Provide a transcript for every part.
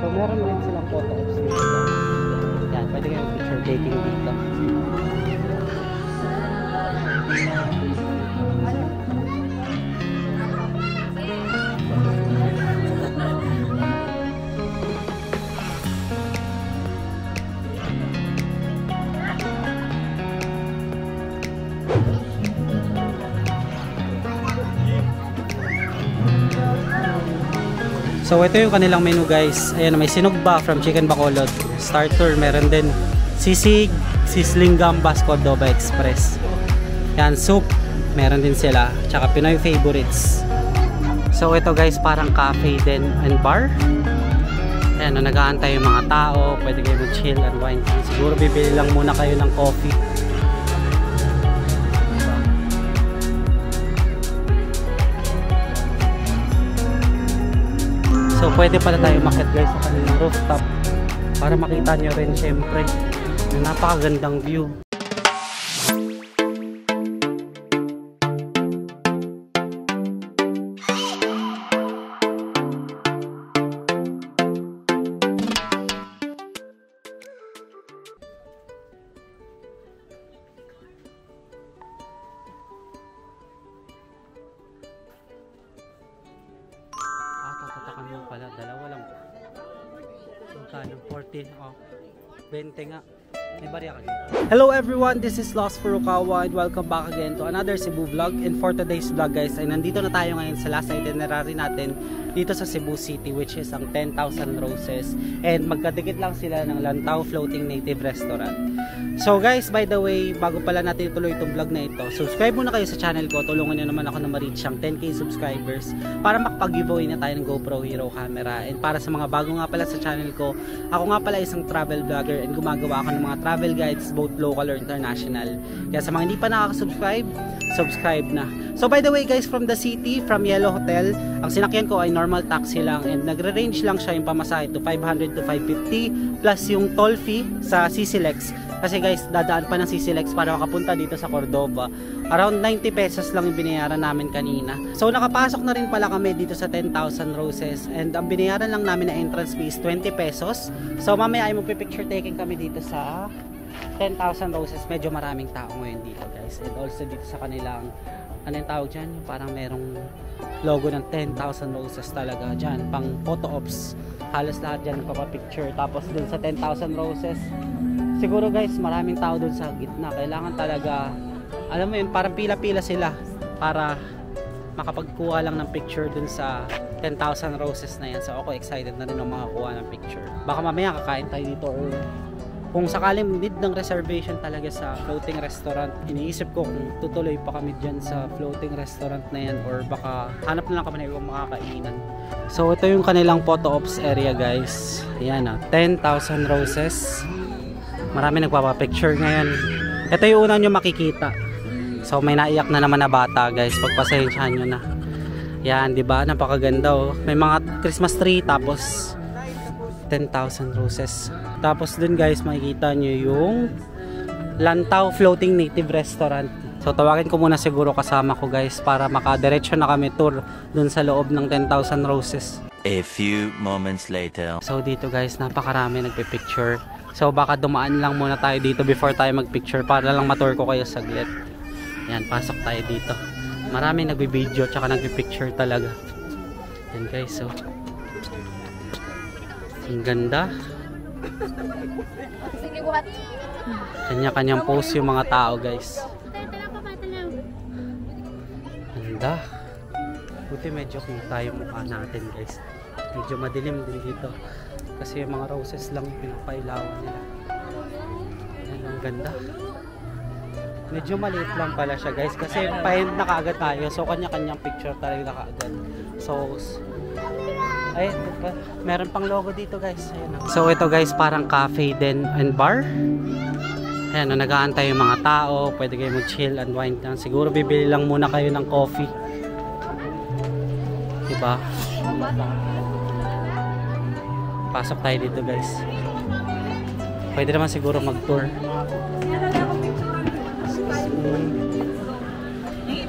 So meron din silang photo ops dito guys. Yan, pwede kayong picture taking dito. So ito yung kanilang menu guys. Ayan, may sinugba from Chicken Bacolod. Starter, meron din sisig, sizzling gambas, Cordova Express. Yan, soup, meron din sila. Tsaka Pinoy favorites. So ito guys, parang cafe din and bar. Ayan, nag-aantay yung mga tao. Pwede kayo mag-chill and wine. Siguro bibili lang muna kayo ng coffee. So pwede pala tayo makit guys sa kanilang rooftop para makita nyo rin syempre yung napakagandang view. Tatakan mo pala, dalawa lang. Magkano? 14, oh. 20 nga. May barya ka dito. Hello everyone, this is Lost Furukawa and welcome back again to another Cebu vlog. And for today's vlog guys, ay nandito na tayo ngayon sa last itinerary natin dito sa Cebu City, which is ang 10,000 Roses. And magkadikit lang sila ng Lantau Floating Native Restaurant. So guys, by the way, bago pala natin ituloy itong vlog na ito, subscribe muna kayo sa channel ko. Tulungan nyo naman ako na ma-reach ang 10k subscribers para makapag-giveaway na tayo ng GoPro Hero camera. And para sa mga bago nga pala sa channel ko, ako nga pala isang travel vlogger and gumagawa ako ng mga travel guides both local or international. Kaya sa mga hindi pa nakaka-subscribe, subscribe na. So by the way guys, from the city, from Yellow Hotel, ang sinakyan ko ay normal taxi lang and nagre-range lang siya yung pamasahe to 500 to 550 plus yung toll fee sa CCLEX. Kasi guys, dadaan pa ng CCLEX para makapunta dito sa Cordova. Around 90 pesos lang yung binayaran namin kanina. So nakapasok na rin pala kami dito sa 10,000 Roses and ang binayaran lang namin na entrance fee is 20 pesos. So mamaya ay magpipicture taking kami dito sa 10,000 Roses. Medyo maraming tao ngayon dito guys. And also dito sa kanilang, ano yung tawag dyan? Parang merong logo ng 10,000 Roses talaga dyan. Pang photo ops. Halos lahat dyan nagpapapicture. Tapos dun sa 10,000 Roses, siguro guys, maraming tao dun sa gitna. Kailangan talaga, alam mo yun, parang pila-pila sila para makapagkuha lang ng picture dun sa 10,000 Roses na yan. So ako excited na rin ng makakuha ng picture. Baka mamaya kakain tayo dito or kung sakaling need ng reservation talaga sa floating restaurant, iniisip ko kung tutuloy pa kami dyan sa floating restaurant na yan or baka hanap na lang kami na ibang makakainan. So ito yung kanilang photo ops area guys. Ayan na, 10,000 Roses. Marami nagpapapicture ngayon. Ito yung una nyo makikita. So may naiyak na naman na bata guys, pagpasensyahan nyo na. Yan, diba? Napakaganda oh. May mga Christmas tree tapos 10,000 Roses. Tapos dun guys, makikita nyo yung Lantau Floating Native Restaurant. So tawagin ko muna siguro kasama ko guys para makadiretso na kami tour dun sa loob ng 10,000 Roses. A few moments later. So dito guys, napakarami nagpipicture. So baka dumaan lang muna tayo dito before tayo magpicture para lang matour ko kayo saglit. Yan, pasok tayo dito. Maraming nagbibideo tsaka nagpipicture talaga. Yan guys, so ang ganda. Kanya-kanyang pose yung mga tao guys. Ganda. Buti medyo kita yung mukha natin guys. Medyo madilim din dito kasi yung mga roses lang pinapailawan nila. Yan, ang ganda. Medyo maliit lang pala siya guys kasi pa-end na kaagad tayo, so kanya-kanyang picture talaga kaagad. So ay, meron pang logo dito guys. Ayan. So ito guys, parang cafe din and bar. Ayan, nag-aantay yung mga tao. Pwede kayo mag-chill and wine. Siguro bibili lang muna kayo ng coffee, diba? Pasok tayo dito guys. Pwede naman siguro mag-tour.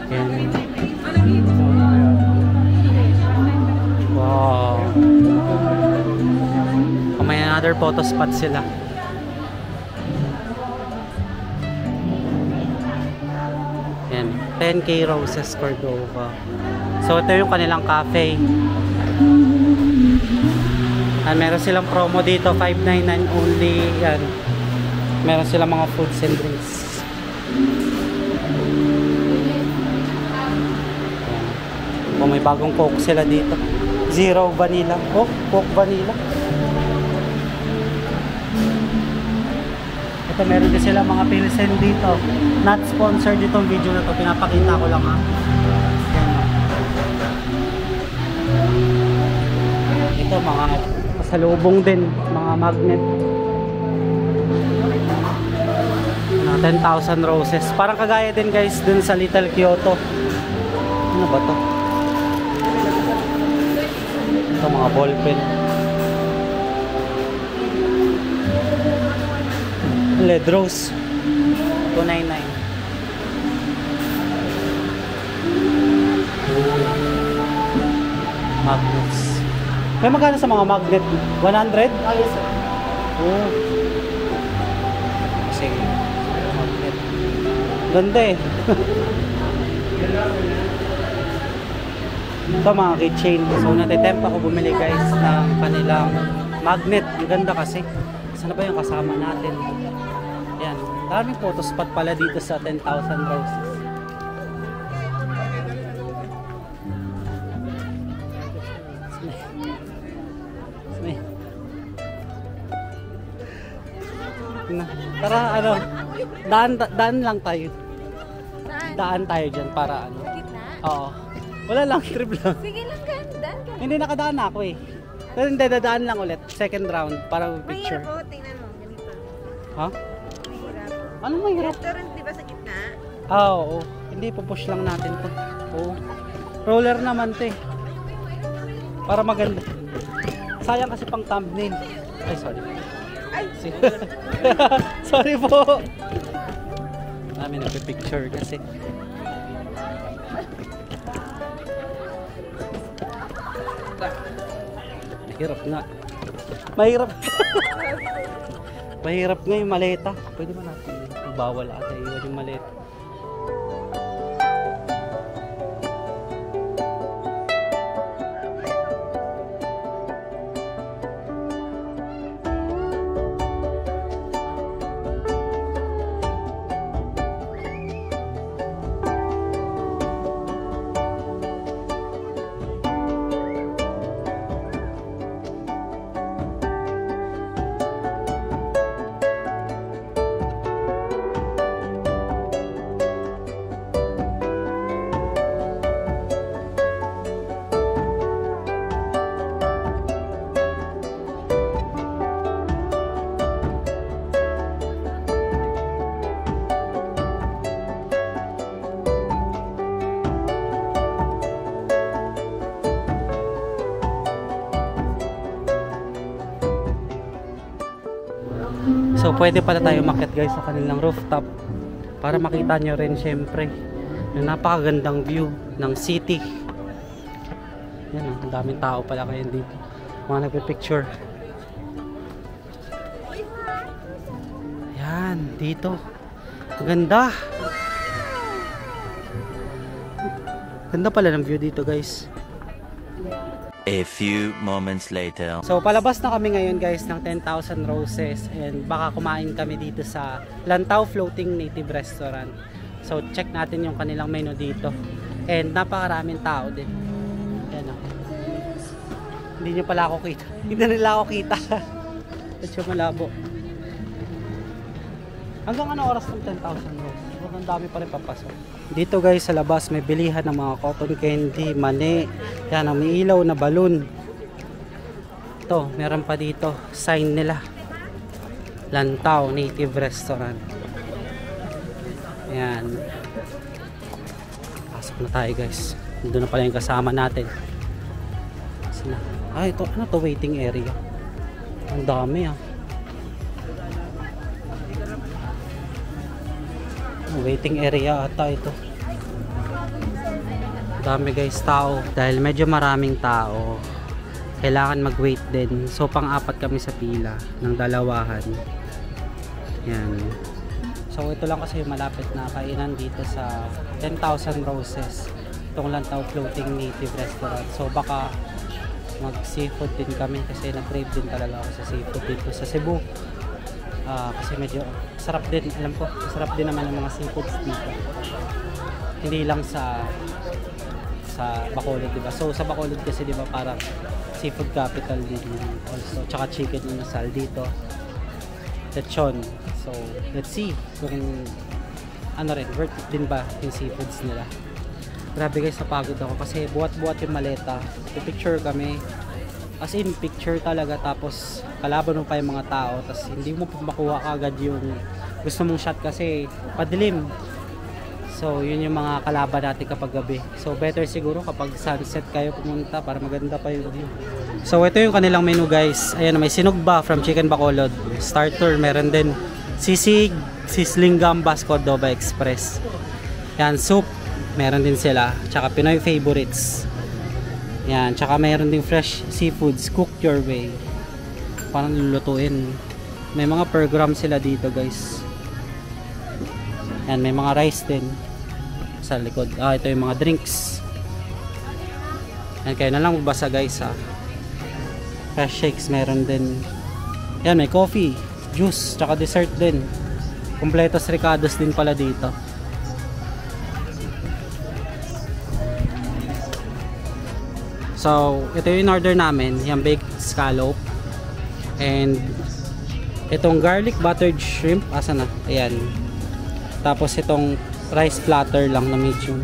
Ayan. Wow. Another photo spot sila. Yan, 10K Roses Cordova. So ito yung kanilang cafe. And meron silang promo dito, $5.99 only. Yan. Meron silang mga foods and drinks. Kung may bagong Coke sila dito. Zero vanilla. Oh, Coke vanilla. Ito meron din sila mga pilsen dito. Not sponsored itong video na to. Pinapakita ko lang ha. Yan. Ito mga pasalubong din. Mga magnet. 10,000 roses. Parang kagaya din guys dun sa Little Kyoto. Ano ba to? Ito mga ballpen. Red rose. $2.99. Magnets. May magkano sa mga magnet? 100? Oh, yes, sir. Oh. Sige. Magnet. Ganda eh. Ito mga keychain. So natitempt ako bumili guys ng kanilang magnet. Ang ganda kasi. Sana ba yung kasama natin? Yan. Daming photo spot pala dito sa 10,000 Roses. Tara ano, daan lang tayo. Daan tayo dyan para ano. Oo. Wala lang, trip lang. Sige lang, daan ka. Hindi, nakadaan na ako eh. Pero hindi, dadaan lang ulit. Second round para picture. Mahirap po, tingnan mo, ganito. Ha? Mahirap. Anong mahirap? Restaurant, di ba sa gitna? Oo. Hindi, pupush lang natin to. Oo. Roller naman to eh. Para maganda. Sayang kasi pang thumbnail. Ay, sorry. Ay! Sorry po. Namin nagpipicture kasi. Mahirap nga. Mahirap. Mahirap nga yung maleta. Pwede ba natin bawal ata iwan yung maleta? So pwede pala tayo umakyat guys sa kanilang rooftop para makita nyo rin syempre yung napakagandang view ng city. Yan, ang daming tao pala kayo dito, mga nagpipicture. Yan, dito ang ganda. Ganda pala ng view dito guys. A few moments later. So palabas na kami ngayon guys ng 10,000 Roses and baka kumain kami dito sa Lantau Floating Native Restaurant. So check natin yung kanilang menu dito. And napakaraming tao din. Yan o. Hindi nyo pala ako kita. Hindi nila ako kita. Medyo malabo. Hanggang ano oras ng 10,000 Roses? Ang dami pa rin papasok. Dito guys sa labas may bilihan ng mga cotton candy, mani. Yan, may ilaw na balloon. Ito, meron pa dito. Sign nila. Lantau Native Restaurant. Yan. Pasok na tayo guys. Doon na pala yung kasama natin. Sina? Ah, ito. Ano to? Waiting area. Ang dami ah. Waiting area ata ito. Dami guys tao. Dahil medyo maraming tao, kailangan mag-wait din. So pang-apat kami sa pila ng dalawahan. Yan. So ito lang kasi yung malapit na kainan dito sa 10,000 Roses. Itong Lantaw Floating Native Restaurant. So baka mag-seafood din kami kasi nag-crave din talaga ako sa seafood dito sa Cebu. Kasi medyo sarap din, alam ko, sarap din naman yung mga seafoods dito. Hindi lang sa Bacolod, diba? So sa Bacolod kasi diba parang seafood capital din also. Tsaka chicken inasal dito. Lechon. So let's see kung ano rin, worth it din ba yung seafoods nila. Grabe guys, napagod ako kasi buhat-buhat yung maleta. Picture kami. As in, picture talaga. Tapos, kalaban mo pa yung mga tao. Tapos, hindi mo pa makuha kagad yung gusto mong shot kasi padilim. So, yun yung mga kalaban natin kapag gabi. So, better siguro kapag sunset kayo pumunta para maganda pa yung view. So, ito yung kanilang menu guys. Ayan, may sinugba from Chicken Bacolod. Starter, meron din sisig, sizzling gambas, Cordova Express. Yan, soup. Meron din sila. Tsaka Pinoy favorites. Yan. Tsaka meron din fresh seafoods. Cooked your way. Parang lulutuin. May mga per gram sila dito guys. Yan. May mga rice din. Sa likod. Ito yung mga drinks. Yan. Kayo na lang magbasa guys ha. Fresh shakes meron din. Yan. May coffee. Juice. Tsaka dessert din. Kompletos ricados din pala dito. So, ito yung order namin, yung baked scallop and itong garlic buttered shrimp, asa na? Ayan. Tapos itong rice platter lang na medium.